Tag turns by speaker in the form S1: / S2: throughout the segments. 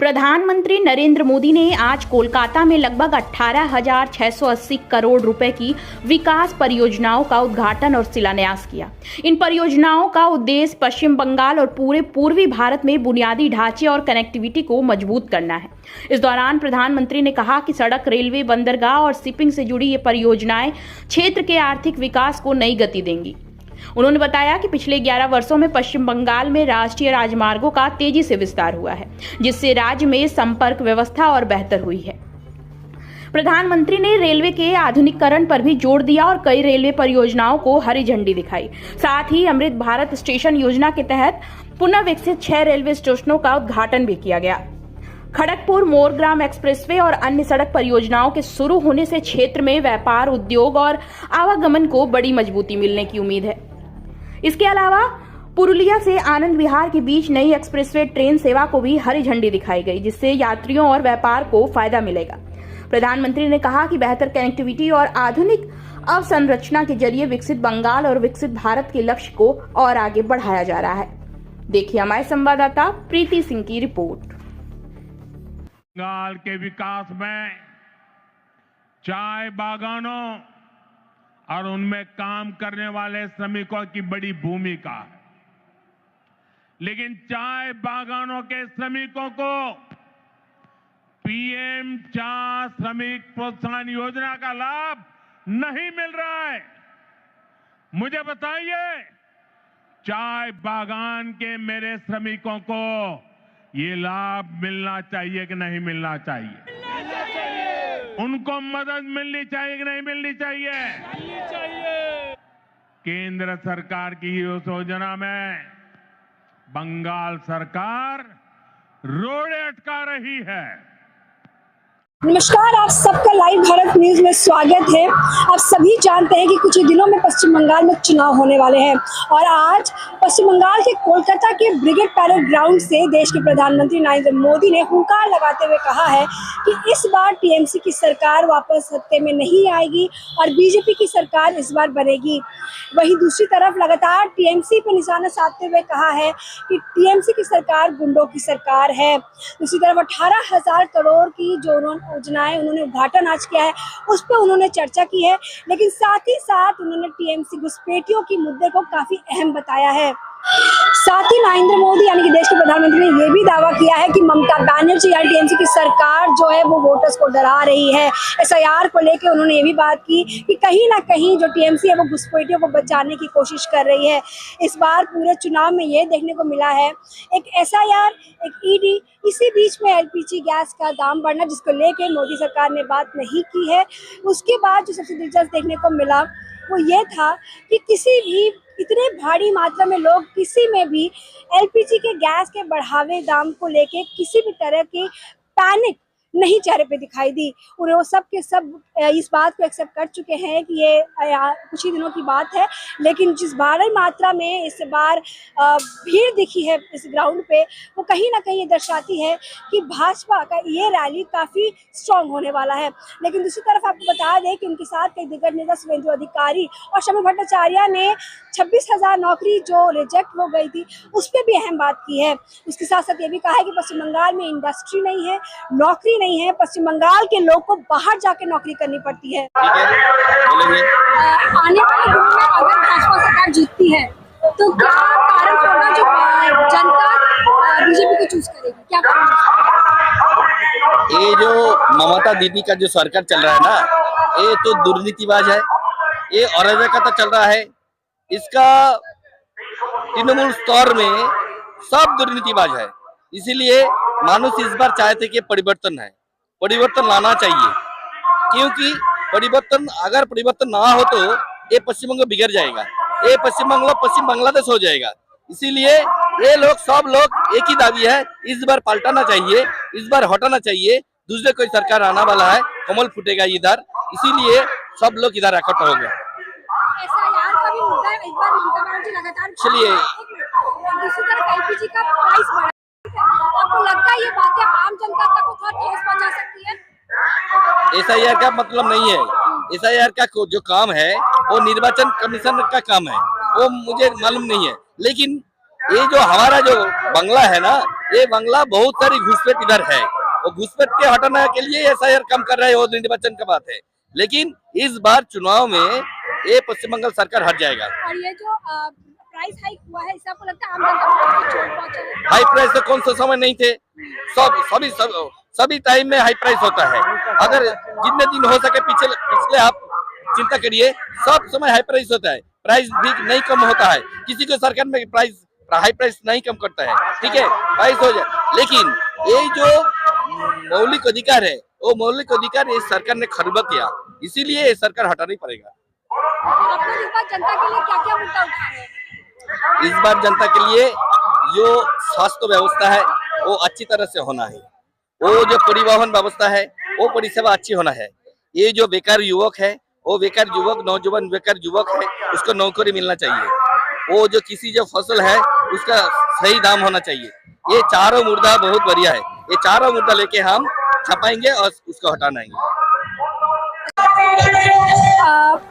S1: प्रधानमंत्री नरेंद्र मोदी ने आज कोलकाता में लगभग 18,680 करोड़ रुपए की विकास परियोजनाओं का उद्घाटन और शिलान्यास किया। इन परियोजनाओं का उद्देश्य पश्चिम बंगाल और पूरे पूर्वी भारत में बुनियादी ढांचे और कनेक्टिविटी को मजबूत करना है। इस दौरान प्रधानमंत्री ने कहा कि सड़क, रेलवे, बंदरगाह और शिपिंग से जुड़ी ये परियोजनाएं क्षेत्र के आर्थिक विकास को नई गति देंगी। उन्होंने बताया कि पिछले 11 वर्षों में पश्चिम बंगाल में राष्ट्रीय राजमार्गों का तेजी से विस्तार हुआ है, जिससे राज्य में संपर्क व्यवस्था और बेहतर हुई है। प्रधानमंत्री ने रेलवे के आधुनिकीकरण पर भी जोर दिया और कई रेलवे परियोजनाओं को हरी झंडी दिखाई। साथ ही अमृत भारत स्टेशन योजना के तहत पुनः विकसित 6 रेलवे स्टेशनों का उद्घाटन भी किया गया। खड़गपुर मोरग्राम एक्सप्रेसवे और अन्य सड़क परियोजनाओं के शुरू होने से क्षेत्र में व्यापार, उद्योग और आवागमन को बड़ी मजबूती मिलने की उम्मीद है। इसके अलावा पुरुलिया से आनंद विहार के बीच नई एक्सप्रेसवे ट्रेन सेवा को भी हरी झंडी दिखाई गई, जिससे यात्रियों और व्यापार को फायदा मिलेगा। प्रधानमंत्री ने कहा कि बेहतर कनेक्टिविटी और आधुनिक अवसंरचना के जरिए विकसित बंगाल और विकसित भारत के लक्ष्य को और आगे बढ़ाया जा रहा है। देखिए हमारे संवाददाता प्रीति सिंह की रिपोर्ट।
S2: बंगाल के विकास में चाय बागानों और उनमें काम करने वाले श्रमिकों की बड़ी भूमिका है, लेकिन चाय बागानों के श्रमिकों को पीएम चाय श्रमिक प्रोत्साहन योजना का लाभ नहीं मिल रहा है। मुझे बताइए, चाय बागान के मेरे श्रमिकों को ये लाभ मिलना चाहिए कि नहीं मिलना चाहिए? उनको मदद मिलनी चाहिए कि नहीं मिलनी चाहिए? केंद्र सरकार की इस योजना में बंगाल सरकार रोड़े अटका रही है।
S3: नमस्कार, आप सबका लाइव भारत न्यूज में स्वागत है। आप सभी जानते हैं कि कुछ ही दिनों में पश्चिम बंगाल में चुनाव होने वाले हैं और आज पश्चिम बंगाल के कोलकाता के ब्रिगेड पैरेड ग्राउंड से देश के प्रधानमंत्री नरेंद्र मोदी ने हुंकार लगाते हुए कहा है कि इस बार टीएमसी की सरकार वापस सत्ते में नहीं आएगी और बीजेपी की सरकार इस बार बनेगी। वहीं दूसरी तरफ लगातार टीएमसी पर निशाना साधते हुए कहा है कि टीएमसी की सरकार गुंडों की सरकार है। दूसरी तरफ 18,000 करोड़ की जो योजनाएं उन्होंने उद्घाटन आज किया है, उस पर उन्होंने चर्चा की है, लेकिन साथ ही साथ उन्होंने टीएमसी घुसपैठियों की मुद्दे को काफी अहम बताया है। साथ ही नरेंद्र मोदी यानी कि देश के प्रधानमंत्री ने यह भी दावा किया है कि ममता बनर्जी यानी टीएमसी की सरकार जो है वो वोटर्स को डरा रही है। एसआईआर को लेकर उन्होंने ये भी बात की कि कहीं ना कहीं जो टीएमसी है वो घुसपैठियों को बचाने की कोशिश कर रही है। इस बार पूरे चुनाव में ये देखने को मिला है, एक एसआईआर, एक ईडी, इसी बीच में एलपीजी गैस का दाम बढ़ना, जिसको लेकर मोदी सरकार ने बात नहीं की है। उसके बाद जो सबसे दिलचस्प देखने को मिला वो ये था कि किसी भी इतने भारी मात्रा में लोग किसी में भी एलपीजी के गैस के बढ़ावे दाम को लेके किसी भी तरह की पैनिक नहीं चेहरे पे दिखाई दी। और वो सब के सब इस बात को एक्सेप्ट कर चुके हैं कि ये कुछ ही दिनों की बात है, लेकिन जिस भारी मात्रा में इस बार भीड़ दिखी है इस ग्राउंड पे, वो कहीं ना कहीं ये दर्शाती है कि भाजपा का ये रैली काफ़ी स्ट्रॉन्ग होने वाला है। लेकिन दूसरी तरफ आपको बता दें कि उनके साथ कई दिग्गज नेता शुभेंदु अधिकारी और शमी भट्टाचार्य ने 26,000 नौकरी जो रिजेक्ट हो गई थी उस पर भी अहम बात की है। उसके साथ साथ ये भी कहा है कि पश्चिम बंगाल में इंडस्ट्री नहीं है, नौकरी नहीं है, पश्चिम बंगाल के लोग को बाहर जाके नौकरी करनी पड़ती है। आने वाले दिनों में अगर भाजपा सरकार जीतती है तो क्या कारण होगा जो जनता बीजेपी को चूज करेगी? क्या कारण?
S4: ये जो ममता दीदी का जो सरकार चल रहा है ना, ये तो दुर्नीतिबाज है, ये अराजकता चल रहा है। इसका तृणमूल स्तर में सब दुर्नीतिबाज है। इसीलिए मानुष इस बार चाहते कि परिवर्तन लाना चाहिए, क्योंकि अगर परिवर्तन ना हो तो ये पश्चिम बंगाल बिगड़ जाएगा, ये पश्चिम बांग्लादेश हो जाएगा। इसीलिए ये लोग सब लोग एक ही दावी है, इस बार पलटाना चाहिए, इस बार हटाना चाहिए। दूसरे कोई सरकार आना वाला है, कमल फूटेगा इधर, इसीलिए सब लोग इधर इकट्ठा हो गए। चलिए,
S3: दूसरी तरफ एलपीजी का प्राइस बढ़ा, आपको लगता है ये बातें आम जनता तक बहुत ठेस पहुंचा सकती है?
S4: एसआईआर का मतलब नहीं है। एसआईआर का जो काम है वो निर्वाचन कमीशन का काम है, वो मुझे मालूम नहीं है। लेकिन ये जो हमारा जो बंगला है ना, ये बांग्ला बहुत सारी घुसपैठ इधर है, वो घुसपैठ के हटाने के लिए एसआईआर कम कर रहे हैं, वो निर्वाचन का बात है। लेकिन इस बार चुनाव में ये पश्चिम बंगाल सरकार हट जाएगा।
S3: और ये जो प्राइस हाइक हुआ है, इससे आपको लगता है आम जनता को काफी चोट पहुंचा है?
S4: हाई प्राइस तो कौन सा समय नहीं थे, सभी टाइम में हाई प्राइस होता है। अगर जितने दिन हो सके पिछले आप चिंता करिए, सब समय हाई प्राइस होता है, प्राइस भी नहीं कम होता है। किसी को सरकार में प्राइस हाई प्राइस नहीं कम करता है, ठीक है, प्राइस हो जाए। लेकिन ये जो मौलिक अधिकार है, वो मौलिक अधिकार इस सरकार ने खर्ब किया, इसीलिए ये सरकार हटाना ही पड़ेगा।
S3: आप लोग इस बार जनता के लिए क्या क्या मुद्दा उठा रहे हैं?
S4: इस बार जनता के लिए जो स्वास्थ्य व्यवस्था है वो अच्छी तरह से होना है, वो जो परिवहन व्यवस्था है वो परिसेवा अच्छी होना है। ये जो बेकार युवक है, वो बेकार युवक, नौजवान बेकार युवक है, उसको नौकरी मिलना चाहिए। वो जो किसी जो फसल है उसका सही दाम होना चाहिए। ये चारों मुद्दा बहुत बढ़िया है, ये चारों मुद्दा लेके हम छपाएंगे और उसको हटाना है।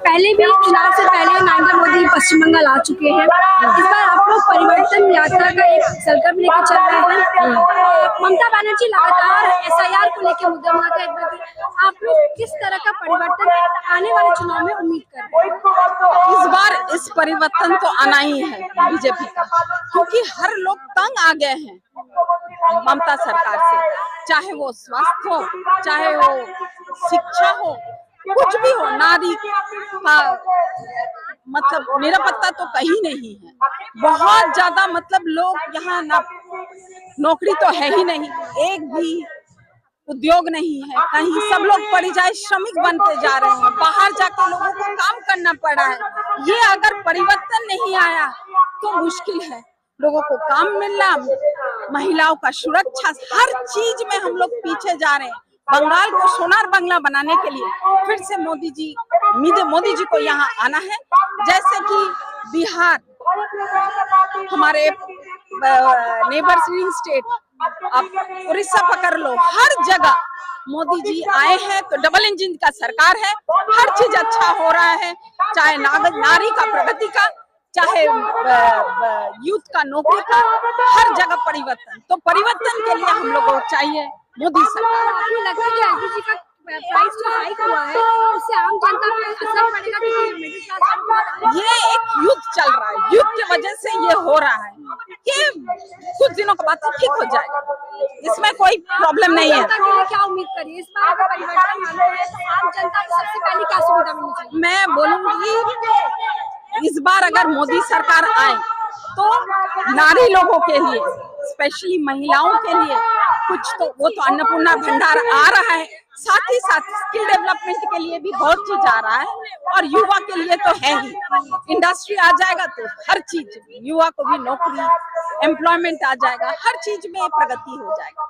S3: पहले भी चुनाव से पहले नरेंद्र मोदी पश्चिम बंगाल आ चुके हैं। इस बार आप लोग परिवर्तन यात्रा का एक संकल्प लेकर चल रहे हैं। ममता बनर्जी लगातार एसआईआर को लेकर मुद्दा बनाकर, आप लोग किस तरह का परिवर्तन आने वाले चुनाव में उम्मीद कर रहे हैं?
S5: इस बार इस परिवर्तन तो आना ही है बीजेपी का, क्योंकि हर लोग तंग आ गए हैं ममता सरकार से, चाहे वो स्वास्थ्य हो, चाहे वो शिक्षा हो, कुछ भी हो, नारी का मतलब निरापत्ता तो कहीं नहीं है। बहुत ज्यादा मतलब लोग यहाँ नौकरी तो है ही नहीं, एक भी उद्योग नहीं है कहीं, सब लोग परिযায়ী श्रमिक बनते जा रहे हैं, बाहर जाके लोगों को काम करना पड़ा है। ये अगर परिवर्तन नहीं आया तो मुश्किल है, लोगों को काम मिलना, महिलाओं का सुरक्षा, हर चीज में हम लोग पीछे जा रहे हैं। बंगाल को सोनार बांग्ला बनाने के लिए फिर से मोदी जी को यहाँ आना है। जैसे कि बिहार, हमारे नेबर्स स्टेट, आप उड़ीसा पकड़ लो, हर जगह मोदी जी आए हैं तो डबल इंजन का सरकार है, हर चीज अच्छा हो रहा है, चाहे नारी का प्रगति का, चाहे यूथ का नौकरी का, हर जगह परिवर्तन। तो परिवर्तन के लिए हम लोगों को चाहिए मोदी सरकार।
S3: आपको लगता है कि एलपीजी का प्राइस जो हाइक हुआ है उससे आम जनता पे असर पड़ेगा? क्योंकि
S5: ये एक युद्ध चल रहा है, युद्ध की वजह से ये हो रहा है, ये कुछ दिनों के बाद ठीक हो जाएगा, इसमें कोई प्रॉब्लम नहीं है।
S3: जनता के लिए क्या उम्मीद करिए इस बार अगर परिवर्तन आना है तो आम जनता को सबसे पहले क्या सुविधा मिलनी चाहिए?
S5: मैं बोलूंगी इस बार अगर मोदी सरकार आए तो नारी लोगों के लिए, स्पेशली महिलाओं के लिए कुछ तो, वो तो अन्नपूर्णा भंडार आ रहा है, साथ ही साथ स्किल डेवलपमेंट के लिए भी बहुत चीज आ रहा है, और युवा के लिए तो है ही, इंडस्ट्री आ जाएगा तो हर चीज, युवा को भी नौकरी, एम्प्लॉयमेंट आ जाएगा, हर चीज में प्रगति हो जाएगा।